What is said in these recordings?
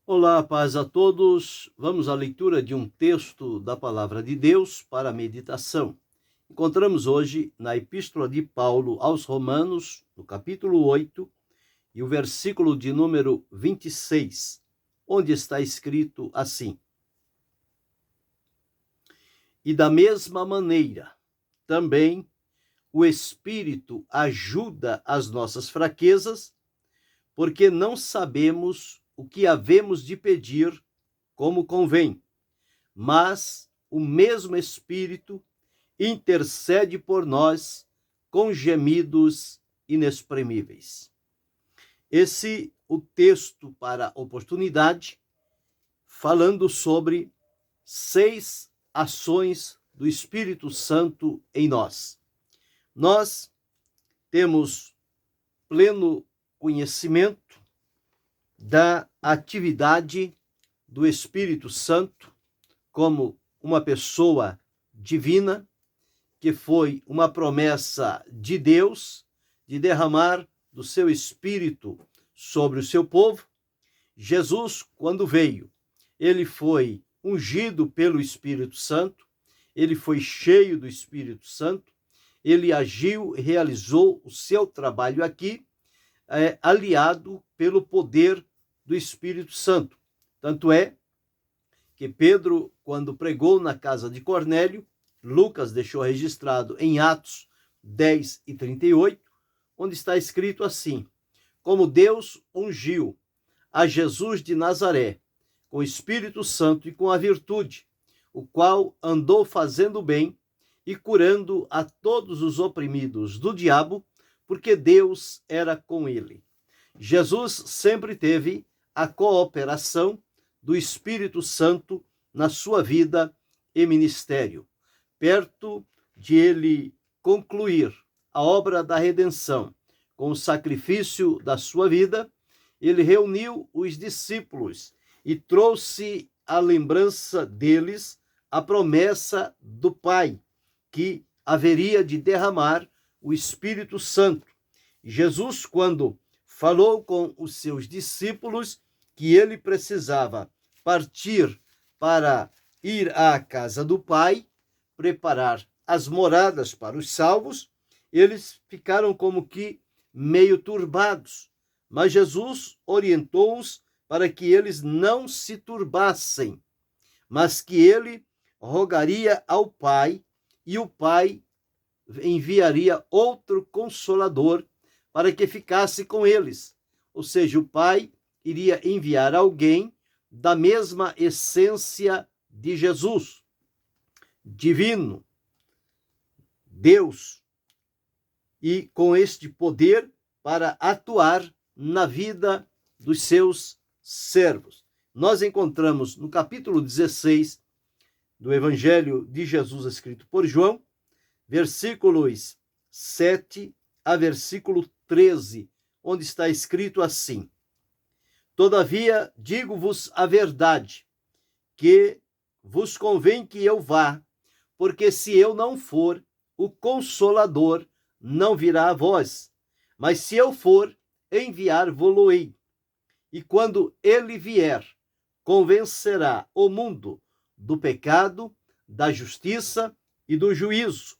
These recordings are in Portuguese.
Olá, paz a todos. Vamos à leitura de um texto da Palavra de Deus para a meditação. Encontramos hoje na Epístola de Paulo aos Romanos, no capítulo 8, e o versículo de número 26, onde está escrito assim: E da mesma maneira, também o Espírito ajuda as nossas fraquezas, porque não sabemos o que havemos de pedir como convém, mas o mesmo Espírito intercede por nós com gemidos inexprimíveis. Esse o texto para a oportunidade, falando sobre 6 ações do Espírito Santo em nós. Nós temos pleno conhecimento da atividade do Espírito Santo como uma pessoa divina, que foi uma promessa de Deus de derramar do seu Espírito sobre o seu povo. Jesus, quando veio, ele foi ungido pelo Espírito Santo, ele foi cheio do Espírito Santo, ele agiu e realizou o seu trabalho aqui, aliado pelo poder do Espírito Santo. Tanto é que Pedro, quando pregou na casa de Cornélio, Lucas deixou registrado em Atos 10 e 38, onde está escrito assim: como Deus ungiu a Jesus de Nazaré com o Espírito Santo e com a virtude, o qual andou fazendo bem e curando a todos os oprimidos do diabo, porque Deus era com ele. Jesus sempre teve a cooperação do Espírito Santo na sua vida e ministério. Perto de ele concluir a obra da redenção com o sacrifício da sua vida, ele reuniu os discípulos e trouxe à lembrança deles a promessa do Pai, que haveria de derramar o Espírito Santo. Jesus, quando falou com os seus discípulos que ele precisava partir para ir à casa do Pai, preparar as moradas para os salvos, eles ficaram como que meio turbados. Mas Jesus orientou-os para que eles não se turbassem, mas que ele rogaria ao Pai e o Pai enviaria outro consolador para que ficasse com eles. Ou seja, o Pai iria enviar alguém da mesma essência de Jesus, divino, Deus, e com este poder para atuar na vida dos seus servos. Nós encontramos no capítulo 16 do Evangelho de Jesus escrito por João, versículos 7 a versículo 13, onde está escrito assim: todavia digo-vos a verdade, que vos convém que eu vá, porque se eu não for, o Consolador não virá a vós, mas se eu for, enviar-vos-ei. E quando ele vier, convencerá o mundo do pecado, da justiça e do juízo.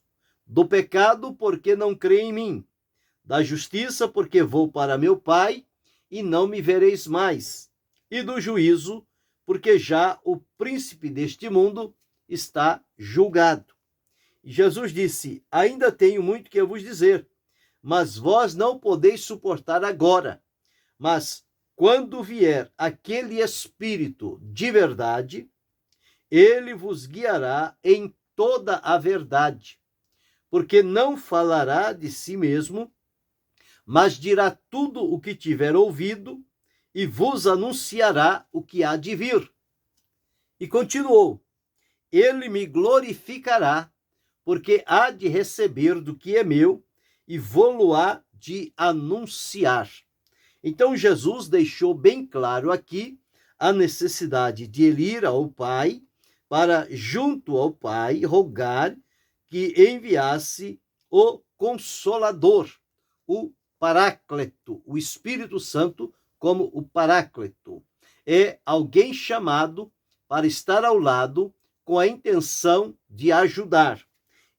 Do pecado, porque não crê em mim; da justiça, porque vou para meu Pai e não me vereis mais; e do juízo, porque já o príncipe deste mundo está julgado. E Jesus disse: ainda tenho muito que eu vos dizer, mas vós não podeis suportar agora. Mas quando vier aquele Espírito de verdade, ele vos guiará em toda a verdade, porque não falará de si mesmo, mas dirá tudo o que tiver ouvido e vos anunciará o que há de vir. E continuou: ele me glorificará, porque há de receber do que é meu e vô-lo-á de anunciar. Então Jesus deixou bem claro aqui a necessidade de ele ir ao Pai, para junto ao Pai rogar que enviasse o Consolador, o Paráclito, o Espírito Santo como o Paráclito. é alguém chamado para estar ao lado com a intenção de ajudar.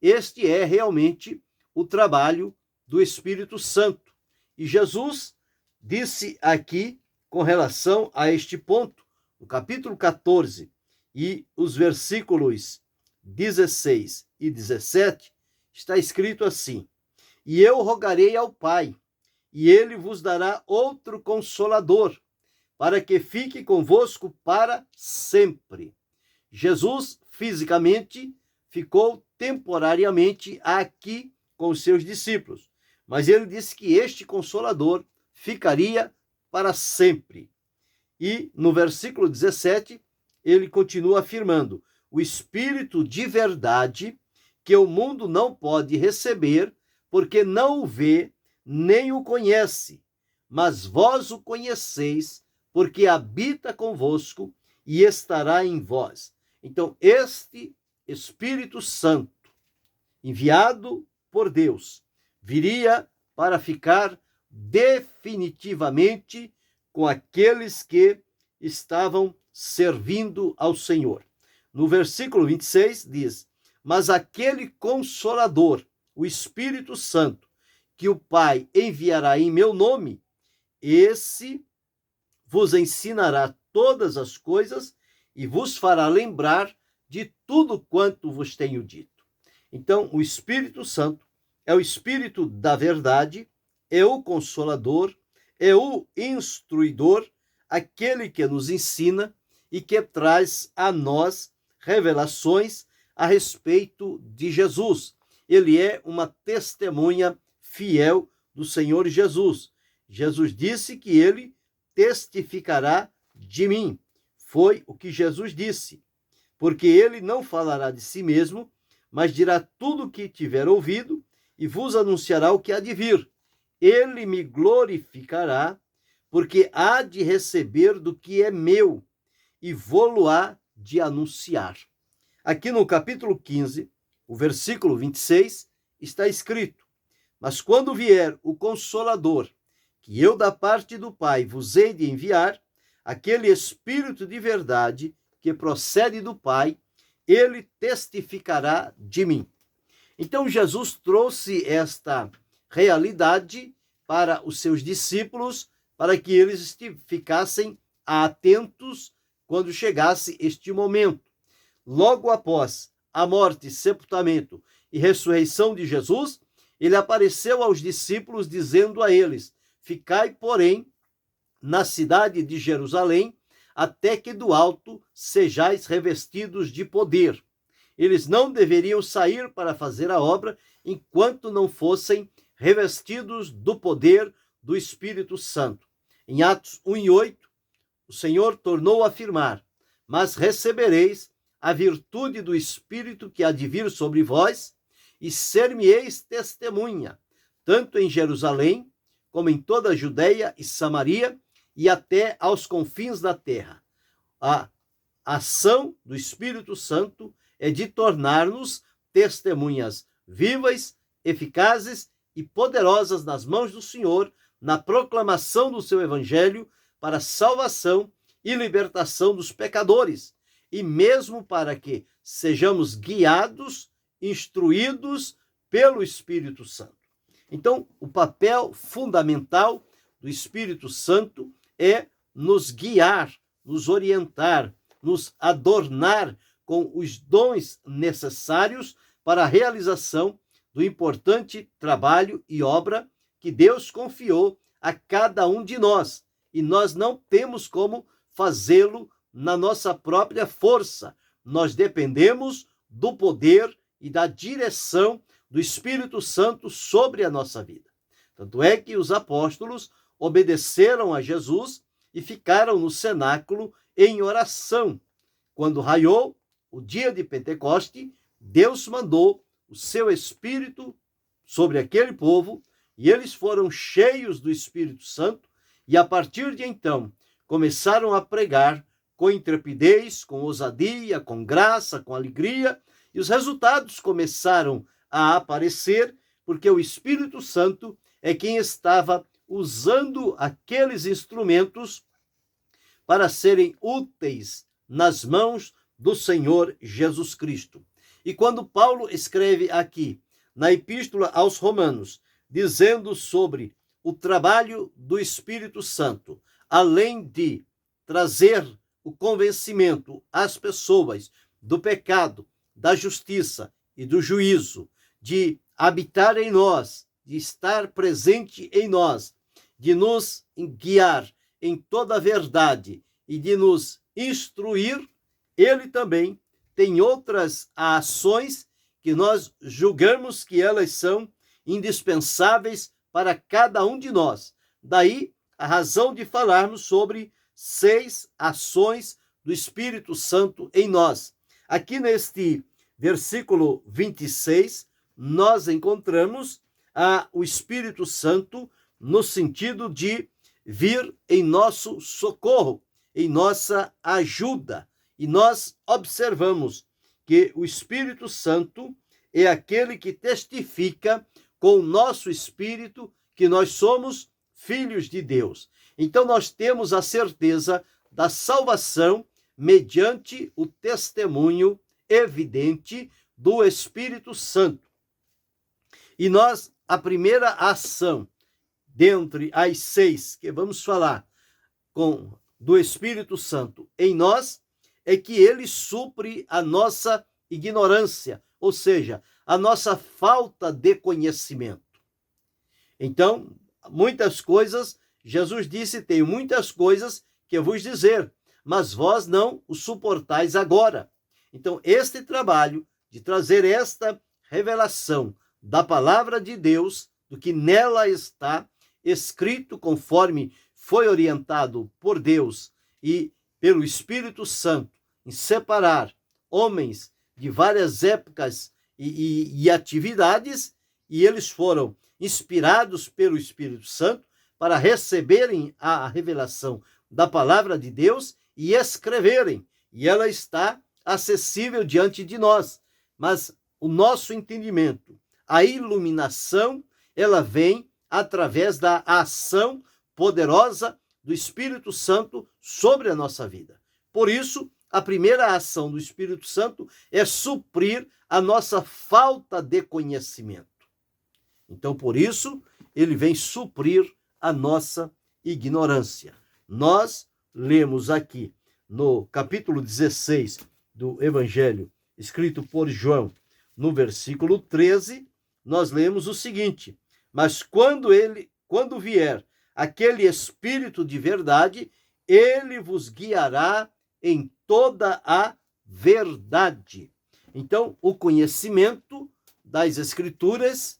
Este é realmente o trabalho do Espírito Santo. E Jesus disse aqui, com relação a este ponto, no capítulo 14 e os versículos 16 e 17, está escrito assim: E eu rogarei ao Pai, e ele vos dará outro Consolador, para que fique convosco para sempre. Jesus, fisicamente, ficou temporariamente aqui com os seus discípulos, mas ele disse que este Consolador ficaria para sempre. E no versículo 17, ele continua afirmando: o Espírito de verdade, que o mundo não pode receber, porque não o vê, nem o conhece, mas vós o conheceis, porque habita convosco e estará em vós. Então, este Espírito Santo, enviado por Deus, viria para ficar definitivamente com aqueles que estavam servindo ao Senhor. No versículo 26 diz: Mas aquele Consolador, o Espírito Santo, que o Pai enviará em meu nome, esse vos ensinará todas as coisas e vos fará lembrar de tudo quanto vos tenho dito. Então, o Espírito Santo é o Espírito da verdade, é o Consolador, é o instruidor, aquele que nos ensina e que traz a nós revelações a respeito de Jesus. Ele é uma testemunha fiel do Senhor Jesus. Jesus disse que ele testificará de mim. Foi o que Jesus disse, porque ele não falará de si mesmo, mas dirá tudo o que tiver ouvido e vos anunciará o que há de vir. Ele me glorificará, porque há de receber do que é meu e vô-lo-á de anunciar. Aqui no capítulo 15, o versículo 26, está escrito: Mas quando vier o Consolador, que eu da parte do Pai vos hei de enviar, aquele Espírito de verdade que procede do Pai, ele testificará de mim. Então Jesus trouxe esta realidade para os seus discípulos, para que eles ficassem atentos quando chegasse este momento. Logo após a morte, sepultamento e ressurreição de Jesus, ele apareceu aos discípulos dizendo a eles: Ficai, porém, na cidade de Jerusalém, até que do alto sejais revestidos de poder. Eles não deveriam sair para fazer a obra enquanto não fossem revestidos do poder do Espírito Santo. Em Atos 1:8, o Senhor tornou a afirmar: Mas recebereis a virtude do Espírito que há de vir sobre vós, e ser-me-eis testemunha, tanto em Jerusalém, como em toda a Judeia e Samaria, e até aos confins da terra. A ação do Espírito Santo é de tornar-nos testemunhas vivas, eficazes e poderosas nas mãos do Senhor, na proclamação do seu evangelho para salvação e libertação dos pecadores, e mesmo para que sejamos guiados, instruídos pelo Espírito Santo. Então, o papel fundamental do Espírito Santo é nos guiar, nos orientar, nos adornar com os dons necessários para a realização do importante trabalho e obra que Deus confiou a cada um de nós. E nós não temos como fazê-lo na nossa própria força. Nós dependemos do poder e da direção do Espírito Santo sobre a nossa vida. Tanto é que os apóstolos obedeceram a Jesus e ficaram no cenáculo em oração. Quando raiou o dia de Pentecoste, Deus mandou o seu Espírito sobre aquele povo e eles foram cheios do Espírito Santo e a partir de então começaram a pregar com intrepidez, com ousadia, com graça, com alegria, e os resultados começaram a aparecer, porque o Espírito Santo é quem estava usando aqueles instrumentos para serem úteis nas mãos do Senhor Jesus Cristo. E quando Paulo escreve aqui, na Epístola aos Romanos, dizendo sobre o trabalho do Espírito Santo, além de trazer o convencimento às pessoas do pecado, da justiça e do juízo, de habitar em nós, de estar presente em nós, de nos guiar em toda a verdade e de nos instruir, ele também tem outras ações que nós julgamos que elas são indispensáveis para cada um de nós. Daí a razão de falarmos sobre 6 ações do Espírito Santo em nós. Aqui neste versículo 26, nós encontramos o Espírito Santo no sentido de vir em nosso socorro, em nossa ajuda. E nós observamos que o Espírito Santo é aquele que testifica com o nosso espírito que nós somos filhos de Deus. Então nós temos a certeza da salvação mediante o testemunho evidente do Espírito Santo. E nós, a primeira ação, dentre as 6 que vamos falar do Espírito Santo em nós, é que ele supre a nossa ignorância, ou seja, a nossa falta de conhecimento. Então, muitas coisas, Jesus disse, tenho muitas coisas que eu vos dizer, mas vós não o suportais agora. Então, este trabalho de trazer esta revelação da palavra de Deus, do que nela está escrito conforme foi orientado por Deus e pelo Espírito Santo, em separar homens de várias épocas e atividades, e eles foram inspirados pelo Espírito Santo para receberem a revelação da palavra de Deus e escreverem, e ela está acessível diante de nós. Mas o nosso entendimento, a iluminação, ela vem através da ação poderosa do Espírito Santo sobre a nossa vida. Por isso, a primeira ação do Espírito Santo é suprir a nossa falta de conhecimento. Então, por isso, ele vem suprir a nossa ignorância. Nós lemos aqui no capítulo 16 do Evangelho, escrito por João, no versículo 13, nós lemos o seguinte: mas quando vier aquele Espírito de verdade, ele vos guiará em toda a verdade. Então, o conhecimento das Escrituras,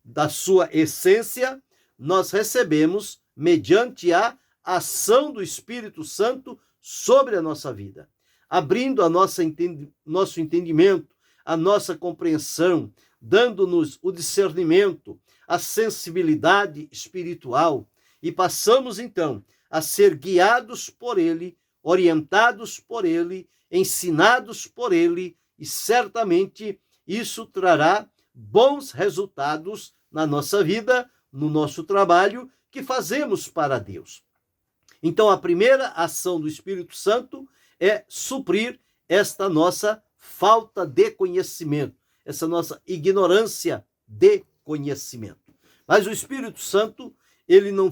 da sua essência, nós recebemos mediante a ação do Espírito Santo sobre a nossa vida, abrindo nosso entendimento, a nossa compreensão, dando-nos o discernimento, a sensibilidade espiritual, e passamos então a ser guiados por ele, orientados por ele, ensinados por ele, e certamente isso trará bons resultados na nossa vida, no nosso trabalho que fazemos para Deus. Então, a primeira ação do Espírito Santo é suprir esta nossa falta de conhecimento, essa nossa ignorância de conhecimento. Mas o Espírito Santo, ele não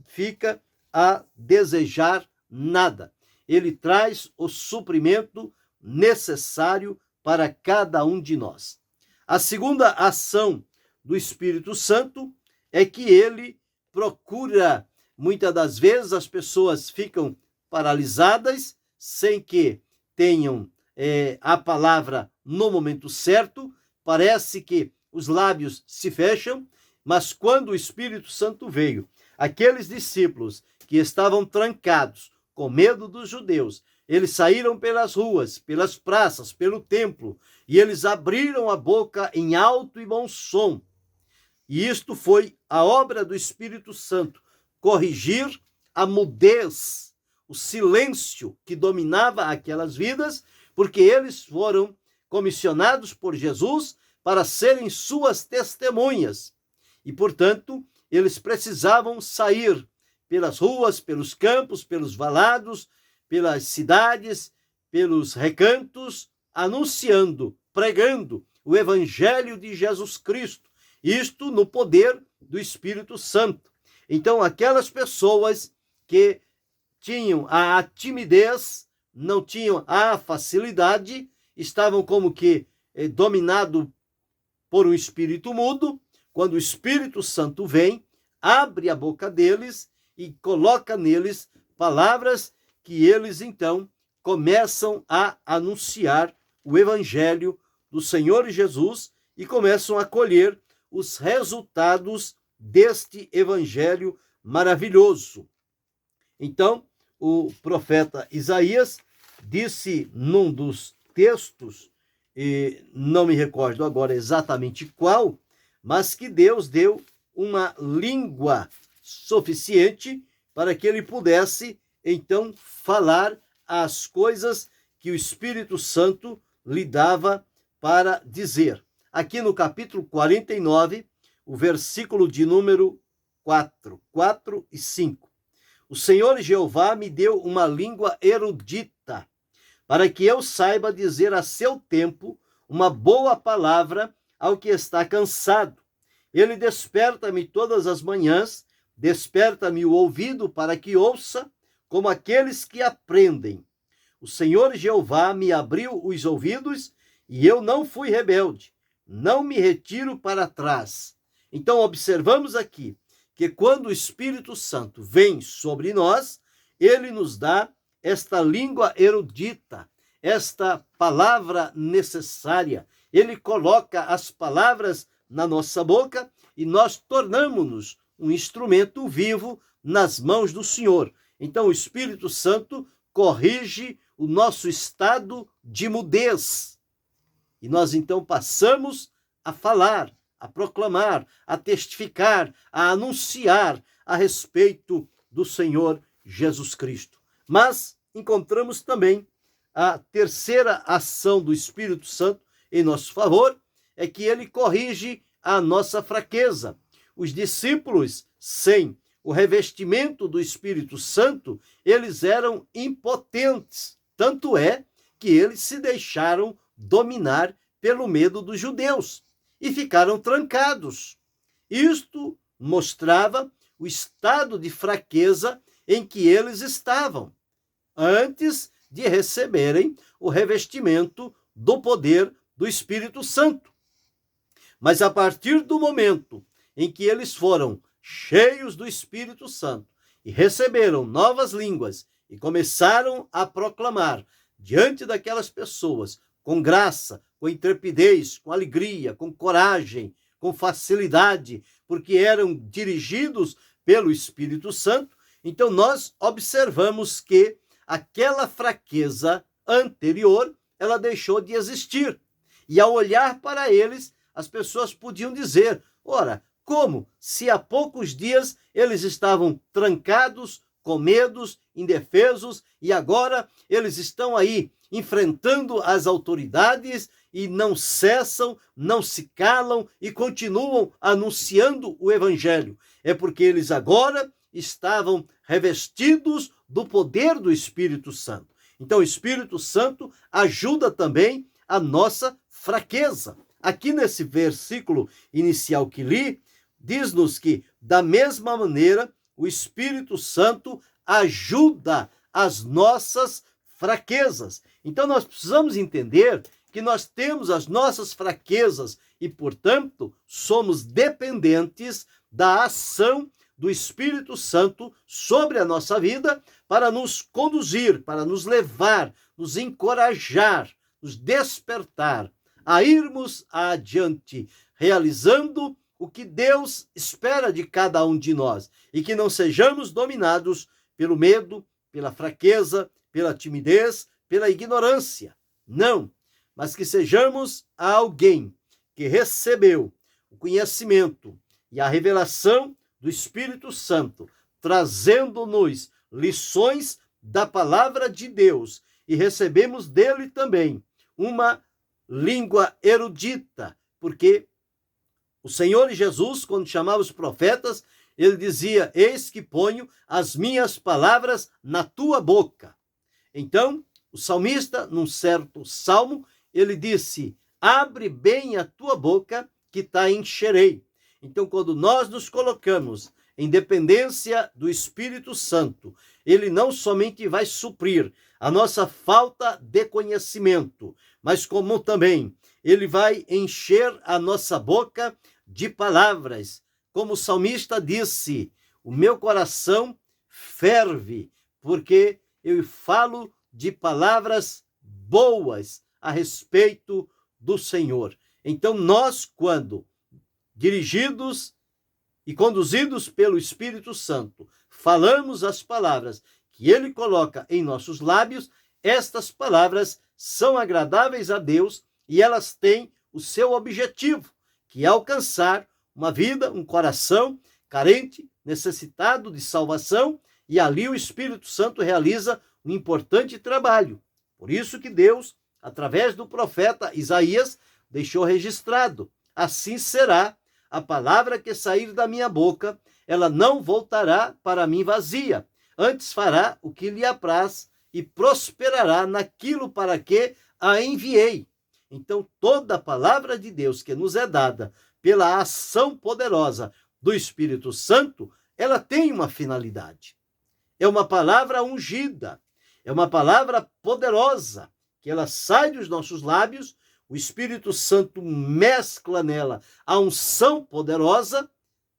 fica a desejar nada. Ele traz o suprimento necessário para cada um de nós. A segunda ação do Espírito Santo é que ele procura, muitas das vezes as pessoas ficam paralisadas, sem que tenham a palavra no momento certo, parece que os lábios se fecham, mas quando o Espírito Santo veio, aqueles discípulos que estavam trancados com medo dos judeus, eles saíram pelas ruas, pelas praças, pelo templo, e eles abriram a boca em alto e bom som. E isto foi a obra do Espírito Santo, corrigir a mudez, o silêncio que dominava aquelas vidas, porque eles foram comissionados por Jesus para serem suas testemunhas. E, portanto, eles precisavam sair pelas ruas, pelos campos, pelos valados, pelas cidades, pelos recantos, anunciando, pregando o evangelho de Jesus Cristo. Isto no poder do Espírito Santo. Então, aquelas pessoas que tinham a timidez, não tinham a facilidade, estavam como que dominados por um espírito mudo. Quando o Espírito Santo vem, abre a boca deles e coloca neles palavras que eles então começam a anunciar o evangelho do Senhor Jesus e começam a colher os resultados deste evangelho maravilhoso. Então, o profeta Isaías disse num dos textos, e não me recordo agora exatamente qual, mas que Deus deu uma língua suficiente para que ele pudesse, então, falar as coisas que o Espírito Santo lhe dava para dizer. Aqui no capítulo 49, o versículo de número 4 e 5. O Senhor Jeová me deu uma língua erudita, para que eu saiba dizer a seu tempo uma boa palavra ao que está cansado. Ele desperta-me todas as manhãs, desperta-me o ouvido para que ouça, como aqueles que aprendem. O Senhor Jeová me abriu os ouvidos e eu não fui rebelde, não me retiro para trás. Então, observamos aqui que quando o Espírito Santo vem sobre nós, ele nos dá esta língua erudita, esta palavra necessária. Ele coloca as palavras na nossa boca e nós tornamos-nos um instrumento vivo nas mãos do Senhor. Então, o Espírito Santo corrige o nosso estado de mudez. E nós, então, passamos a falar, a proclamar, a testificar, a anunciar a respeito do Senhor Jesus Cristo. Mas encontramos também a terceira ação do Espírito Santo em nosso favor, é que ele corrige a nossa fraqueza. Os discípulos, sem o revestimento do Espírito Santo, eles eram impotentes. Tanto é que eles se deixaram dominar pelo medo dos judeus e ficaram trancados. Isto mostrava o estado de fraqueza em que eles estavam, antes de receberem o revestimento do poder do Espírito Santo. Mas a partir do momento em que eles foram cheios do Espírito Santo e receberam novas línguas e começaram a proclamar diante daquelas pessoas com graça, com intrepidez, com alegria, com coragem, com facilidade, porque eram dirigidos pelo Espírito Santo, então nós observamos que aquela fraqueza anterior, ela deixou de existir. E ao olhar para eles, as pessoas podiam dizer, ora, como se há poucos dias eles estavam trancados, com medos, indefesos, e agora eles estão aí enfrentando as autoridades e não cessam, não se calam e continuam anunciando o evangelho. É porque eles agora estavam revestidos do poder do Espírito Santo. Então, o Espírito Santo ajuda também a nossa fraqueza. Aqui nesse versículo inicial que li, diz-nos que, da mesma maneira, o Espírito Santo ajuda as nossas fraquezas. Então, nós precisamos entender que nós temos as nossas fraquezas e, portanto, somos dependentes da ação do Espírito Santo sobre a nossa vida para nos conduzir, para nos levar, nos encorajar, nos despertar a irmos adiante, realizando o que Deus espera de cada um de nós e que não sejamos dominados pelo medo, pela fraqueza, pela timidez, pela ignorância. Não, mas que sejamos alguém que recebeu o conhecimento e a revelação do Espírito Santo, trazendo-nos lições da palavra de Deus e recebemos dele também uma língua erudita, porque o Senhor Jesus, quando chamava os profetas, ele dizia: eis que ponho as minhas palavras na tua boca. Então, o salmista, num certo salmo, ele disse: abre bem a tua boca, que te encherei. Então, quando nós nos colocamos em dependência do Espírito Santo, ele não somente vai suprir a nossa falta de conhecimento, mas como também ele vai encher a nossa boca de palavras. Como o salmista disse: o meu coração ferve, porque eu falo de palavras boas a respeito do Senhor. Então, nós, quando dirigidos e conduzidos pelo Espírito Santo, falamos as palavras que ele coloca em nossos lábios, estas palavras são agradáveis a Deus e elas têm o seu objetivo, que é alcançar uma vida, um coração carente, necessitado de salvação, e ali o Espírito Santo realiza um importante trabalho. Por isso que Deus, através do profeta Isaías, deixou registrado: assim será a palavra que sair da minha boca, ela não voltará para mim vazia, antes fará o que lhe apraz e prosperará naquilo para que a enviei. Então, toda a palavra de Deus que nos é dada pela ação poderosa do Espírito Santo, ela tem uma finalidade. É uma palavra ungida, é uma palavra poderosa, que ela sai dos nossos lábios, o Espírito Santo mescla nela a unção poderosa,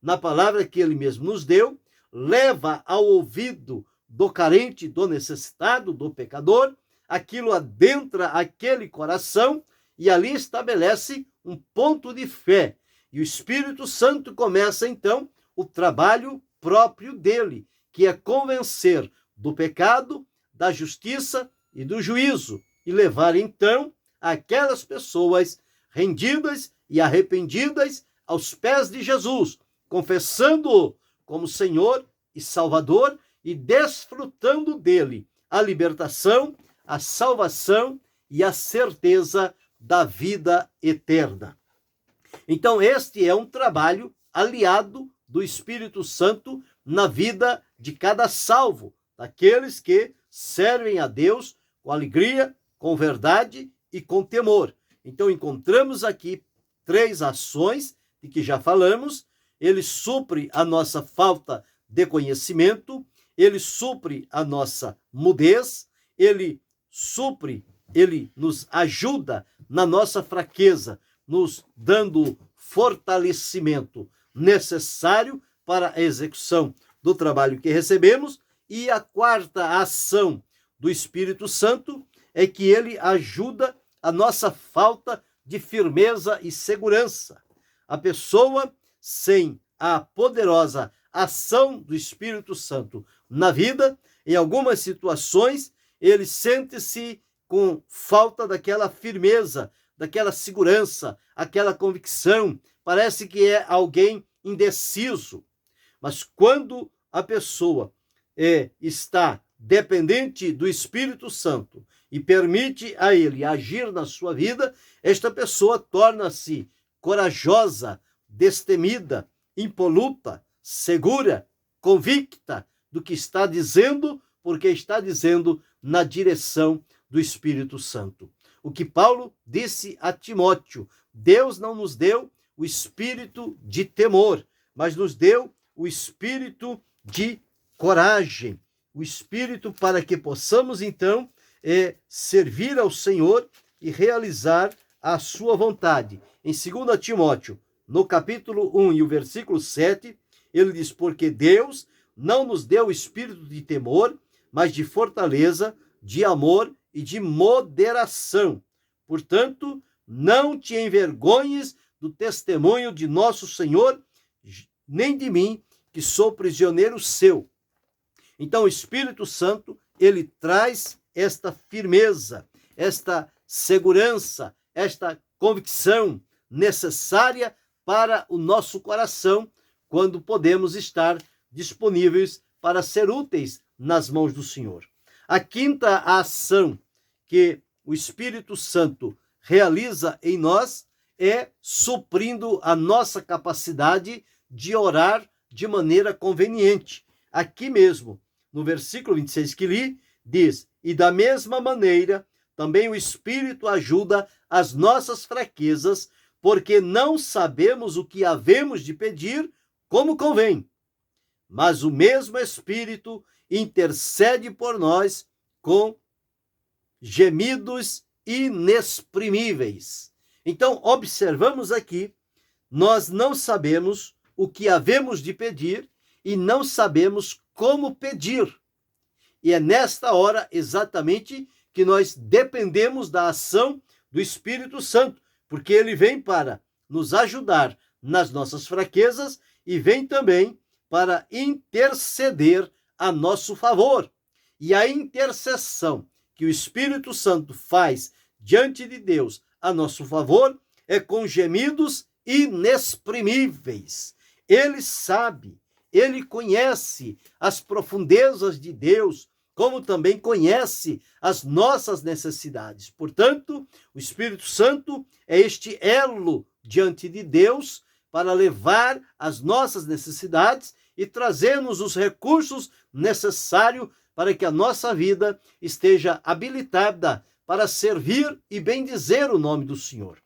na palavra que ele mesmo nos deu, leva ao ouvido do carente, do necessitado, do pecador, aquilo adentra aquele coração e ali estabelece um ponto de fé. E o Espírito Santo começa então o trabalho próprio dele, que é convencer do pecado, da justiça e do juízo, e levar então aquelas pessoas rendidas e arrependidas aos pés de Jesus, confessando-o como Senhor e Salvador e desfrutando dele a libertação, a salvação e a certeza da vida eterna. Então, este é um trabalho aliado do Espírito Santo na vida de cada salvo, daqueles que servem a Deus com alegria, com verdade e com temor. Então, encontramos aqui 3 ações de que já falamos. Ele supre a nossa falta de conhecimento, ele supre a nossa mudez, ele nos ajuda na nossa fraqueza, nos dando fortalecimento necessário para a execução do trabalho que recebemos. E a 4ª ação do Espírito Santo é que ele ajuda a nossa falta de firmeza e segurança. A pessoa sem a poderosa ação do Espírito Santo na vida, em algumas situações, ele sente-se com falta daquela firmeza, daquela segurança, aquela convicção, parece que é alguém indeciso. Mas quando a pessoa está dependente do Espírito Santo e permite a ele agir na sua vida, esta pessoa torna-se corajosa, destemida, impoluta, segura, convicta do que está dizendo, porque está dizendo na direção do Espírito Santo. O que Paulo disse a Timóteo: Deus não nos deu o espírito de temor, mas nos deu o espírito de coragem, o espírito para que possamos então servir ao Senhor e realizar a sua vontade. Em 2 Timóteo, no capítulo 1 e o versículo 7, ele diz: porque Deus não nos deu o espírito de temor, mas de fortaleza, de amor e de moderação. Portanto, não te envergonhes do testemunho de nosso Senhor, nem de mim, que sou prisioneiro seu. Então, o Espírito Santo, ele traz esta firmeza, esta segurança, esta convicção necessária para o nosso coração, quando podemos estar disponíveis para ser úteis nas mãos do Senhor. A 5ª ação que o Espírito Santo realiza em nós é suprindo a nossa capacidade de orar de maneira conveniente. Aqui mesmo, no versículo 26 que li, diz: e da mesma maneira, também o Espírito ajuda as nossas fraquezas, porque não sabemos o que havemos de pedir como convém. Mas o mesmo Espírito intercede por nós com gemidos inexprimíveis. Então, observamos aqui, nós não sabemos o que havemos de pedir e não sabemos como pedir. E é nesta hora exatamente que nós dependemos da ação do Espírito Santo, porque ele vem para nos ajudar nas nossas fraquezas e vem também para interceder a nosso favor. E a intercessão que o Espírito Santo faz diante de Deus a nosso favor é com gemidos inexprimíveis. Ele sabe, ele conhece as profundezas de Deus, como também conhece as nossas necessidades. Portanto, o Espírito Santo é este elo diante de Deus para levar as nossas necessidades e trazer-nos os recursos necessários para que a nossa vida esteja habilitada para servir e bendizer o nome do Senhor.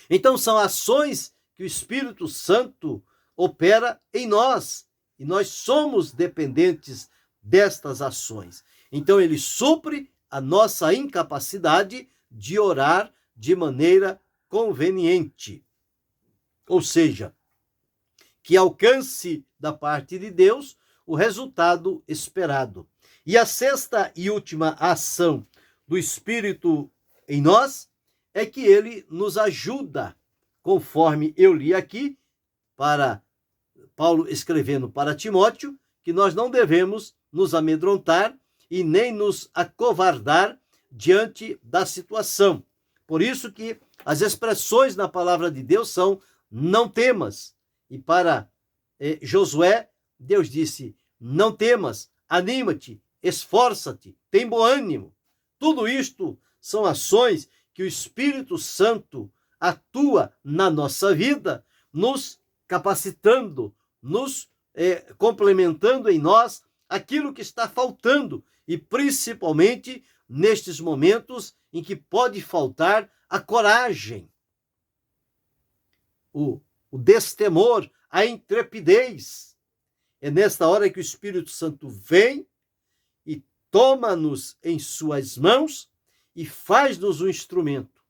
Então, são ações que o Espírito Santo opera em nós, e nós somos dependentes destas ações. Então, ele supre a nossa incapacidade de orar de maneira conveniente. Ou seja, que alcance da parte de Deus o resultado esperado. E a sexta e última ação do Espírito em nós é que ele nos ajuda, conforme eu li aqui, para Paulo escrevendo para Timóteo, que nós não devemos nos amedrontar e nem nos acovardar diante da situação. Por isso que as expressões na palavra de Deus são não temas. E para Josué, Deus disse, não temas, anima-te, esforça-te, tem bom ânimo. Tudo isto são ações que o Espírito Santo atua na nossa vida, nos capacitando, nos complementando em nós aquilo que está faltando, e principalmente nestes momentos em que pode faltar a coragem, o destemor, a intrepidez. É nesta hora que o Espírito Santo vem e toma-nos em suas mãos e faz-nos um instrumento.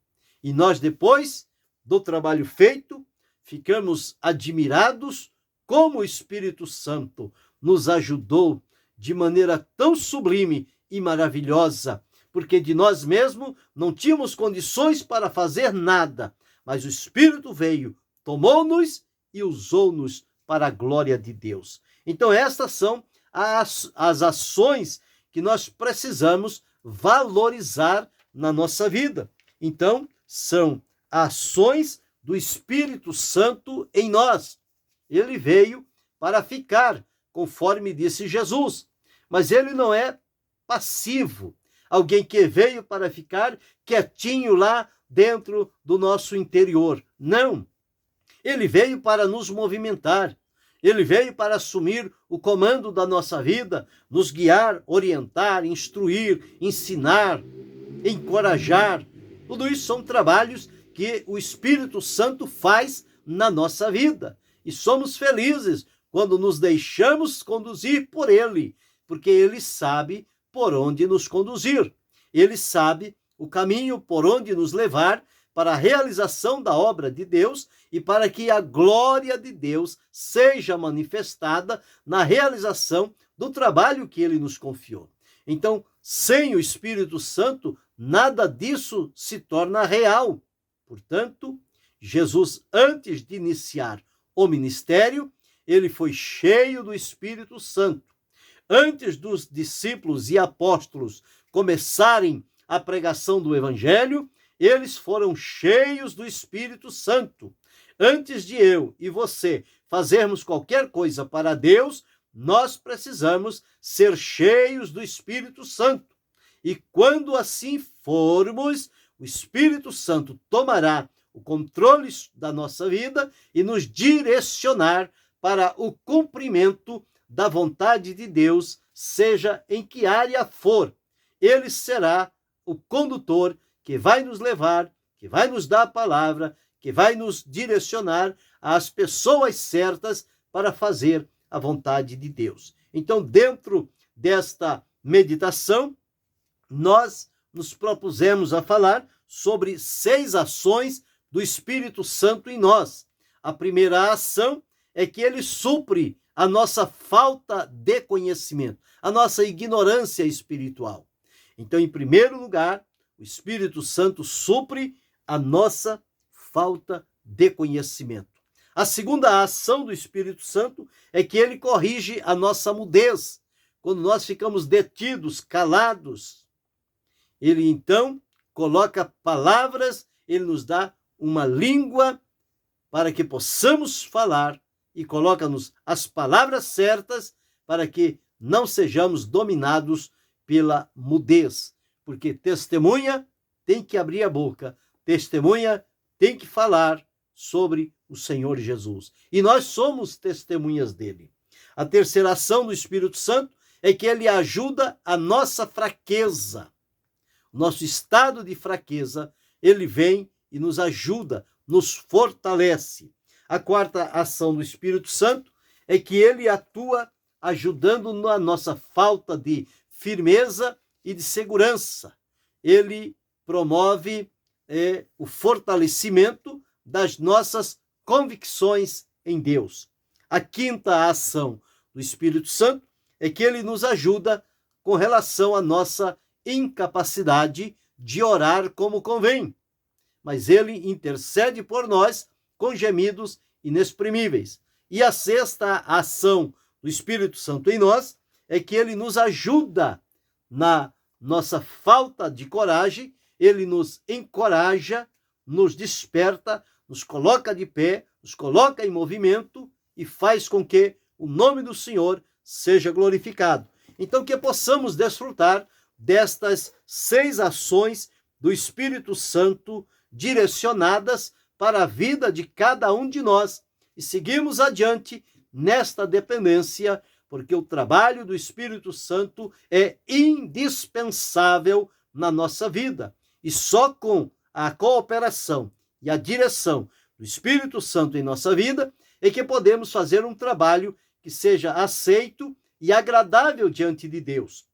E nós, depois do trabalho feito, ficamos admirados como o Espírito Santo nos ajudou de maneira tão sublime e maravilhosa, porque de nós mesmos não tínhamos condições para fazer nada, mas o Espírito veio, tomou-nos e usou-nos para a glória de Deus. Então, estas são as ações que nós precisamos valorizar na nossa vida. Então, são ações do Espírito Santo em nós. Ele veio para ficar, conforme disse Jesus, mas ele não é passivo, alguém que veio para ficar quietinho lá dentro do nosso interior. Não. Ele veio para nos movimentar. Ele veio para assumir o comando da nossa vida, nos guiar, orientar, instruir, ensinar, encorajar. Tudo isso são trabalhos que o Espírito Santo faz na nossa vida. E somos felizes quando nos deixamos conduzir por ele, porque ele sabe por onde nos conduzir. Ele sabe o caminho por onde nos levar para a realização da obra de Deus e para que a glória de Deus seja manifestada na realização do trabalho que ele nos confiou. Então, sem o Espírito Santo, nada disso se torna real. Portanto, Jesus, antes de iniciar o ministério, ele foi cheio do Espírito Santo. Antes dos discípulos e apóstolos começarem a pregação do Evangelho, eles foram cheios do Espírito Santo. Antes de eu e você fazermos qualquer coisa para Deus, nós precisamos ser cheios do Espírito Santo. E quando assim formos, o Espírito Santo tomará o controle da nossa vida e nos direcionar para o cumprimento da vontade de Deus, seja em que área for. Ele será o condutor que vai nos levar, que vai nos dar a palavra, que vai nos direcionar às pessoas certas para fazer a vontade de Deus. Então, dentro desta meditação, nós nos propusemos a falar sobre 6 ações do Espírito Santo em nós. A primeira ação é que ele supre a nossa falta de conhecimento, a nossa ignorância espiritual. Então, em primeiro lugar, o Espírito Santo supre a nossa falta de conhecimento. A segunda ação do Espírito Santo é que ele corrige a nossa mudez. Quando nós ficamos detidos, calados, ele então coloca palavras, ele nos dá uma língua para que possamos falar e coloca-nos as palavras certas para que não sejamos dominados pela mudez. Porque testemunha tem que abrir a boca, testemunha tem que falar sobre o Senhor Jesus. E nós somos testemunhas dele. A terceira ação do Espírito Santo é que ele ajuda a nossa fraqueza. Nosso estado de fraqueza, ele vem e nos ajuda, nos fortalece. A quarta ação do Espírito Santo é que ele atua ajudando na nossa falta de firmeza e de segurança. Ele promove o fortalecimento das nossas convicções em Deus. A quinta ação do Espírito Santo é que ele nos ajuda com relação à nossa incapacidade de orar como convém. Mas ele intercede por nós com gemidos inexprimíveis. E a sexta ação do Espírito Santo em nós é que ele nos ajuda na nossa falta de coragem, ele nos encoraja, nos desperta, nos coloca de pé, nos coloca em movimento e faz com que o nome do Senhor seja glorificado. Então, que possamos desfrutar destas 6 ações do Espírito Santo direcionadas para a vida de cada um de nós e seguimos adiante nesta dependência, porque o trabalho do Espírito Santo é indispensável na nossa vida. E só com a cooperação e a direção do Espírito Santo em nossa vida é que podemos fazer um trabalho que seja aceito e agradável diante de Deus.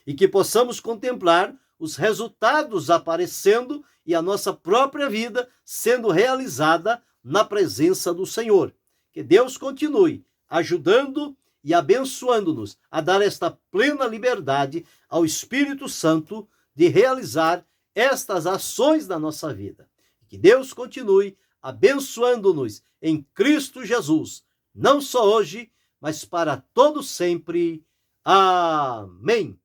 E que possamos contemplar os resultados aparecendo e a nossa própria vida sendo realizada na presença do Senhor. Que Deus continue ajudando e abençoando-nos a dar esta plena liberdade ao Espírito Santo de realizar estas ações na nossa vida. Que Deus continue abençoando-nos em Cristo Jesus, não só hoje, mas para todo sempre. Amém.